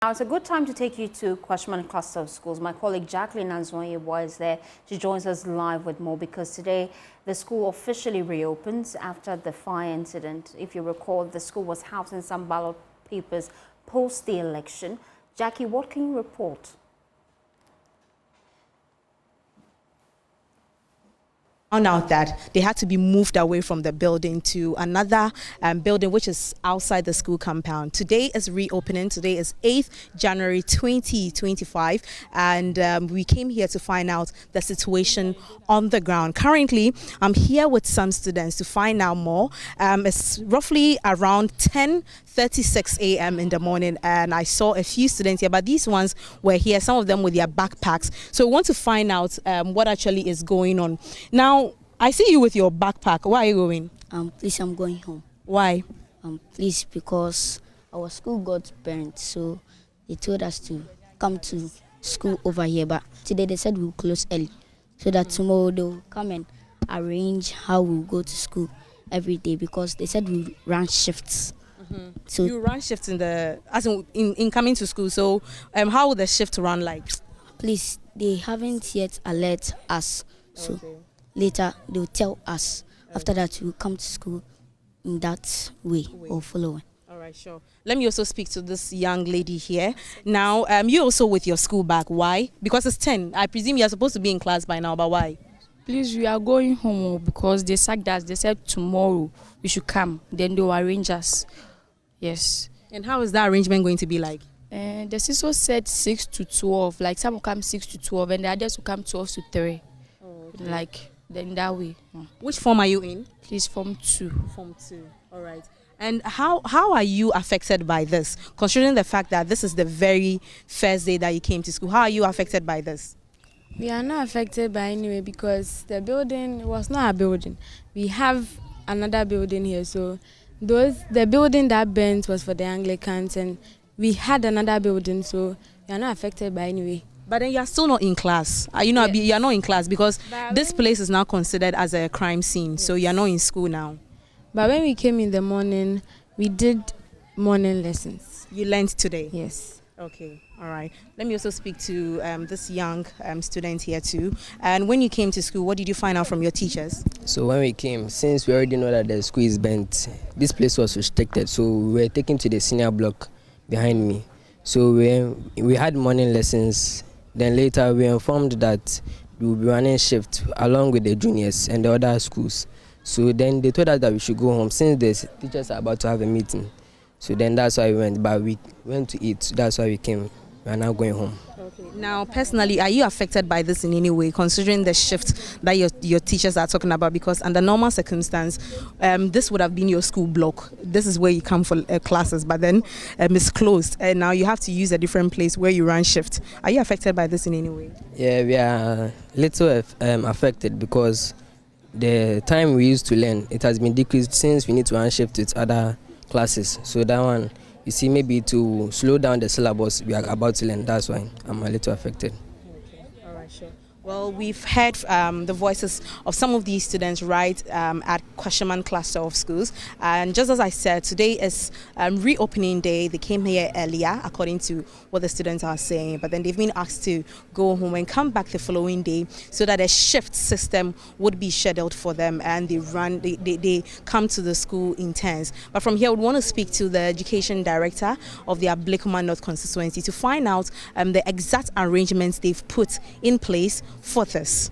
Now, it's a good time to take you to Kwashieman cluster of schools. My colleague Jacqueline Anzoye was there. She joins us live with more because today the school officially reopens after the fire incident. If you recall, the school was housing some ballot papers post the election. Jackie, what can you report? Found out that they had to be moved away from the building to another building which is outside the school compound. Today is reopening. Today is 8th January 2025, and we came here to find out the situation on the ground. Currently, I'm here with some students to find out more. It's roughly around 10:36 a.m. in the morning, and I saw a few students here, but these ones were here, some of them with their backpacks. So we want to find out what actually is going on. Now, I see you with your backpack. Where are you going? Please, I'm going home. Why? Please, because our school got burnt, so they told us to come to school over here. But today they said we'll close early, so that tomorrow they'll come and arrange how we'll go to school every day, because they said we'll run shifts. So you run shifts in coming to school. So how will the shift run like? Please, they haven't yet alert us. So later they'll tell us. After that, we'll come to school in that way or following. All right, sure. Let me also speak to this young lady here. Now, you also with your school bag. Why? Because it's 10. I presume you're supposed to be in class by now, but why? Please, we are going home because they sacked us. They said tomorrow we should come. Then they'll arrange us. Yes. And how is that arrangement going to be like? The CISO said 6 to 12. Like some will come 6 to 12 and the others will come 12 to 3. Oh, okay. Like then that way. Which form are you in? Please, Form 2. Form 2. All right. And how are you affected by this, considering the fact that this is the very first day that you came to school? How are you affected by this? We are not affected by anyway because the building was not a building. We have another building here, so the building that burnt was for the Anglicans, and we had another building, so we are not affected by anyway. But then you are still not in class. You are not in class because this place is now considered as a crime scene. Yes. So you are not in school now. But when we came in the morning, we did morning lessons. You learned today? Yes. Okay, all right. Let me also speak to this young student here too. And when you came to school, what did you find out from your teachers? So when we came, since we already know that the school is burnt, this place was restricted. So we were taken to the senior block behind me. So we had morning lessons. Then later we were informed that we will be running shift along with the juniors and the other schools. So then they told us that we should go home since the teachers are about to have a meeting. So then that's why we went, but we went to eat. So that's why we came. We are now going home. Okay. Now, personally, are you affected by this in any way, considering the shift that your teachers are talking about? Because under normal circumstance, this would have been your school block. This is where you come for classes, but then it's closed, and now you have to use a different place where you run shift. Are you affected by this in any way? Yeah, we are little affected because the time we used to learn, it has been decreased since we need to run shift with other classes. So that one, you see, maybe to slow down the syllabus we are about to learn. That's why I'm a little affected. Okay. All right, sure. Well, we've heard the voices of some of these students right at Kwashieman cluster of schools. And just as I said, today is reopening day. They came here earlier, according to what the students are saying. But then they've been asked to go home and come back the following day so that a shift system would be scheduled for them. And they come to the school in turns. But from here, we want to speak to the education director of the Ablekuma North constituency to find out the exact arrangements they've put in place for this.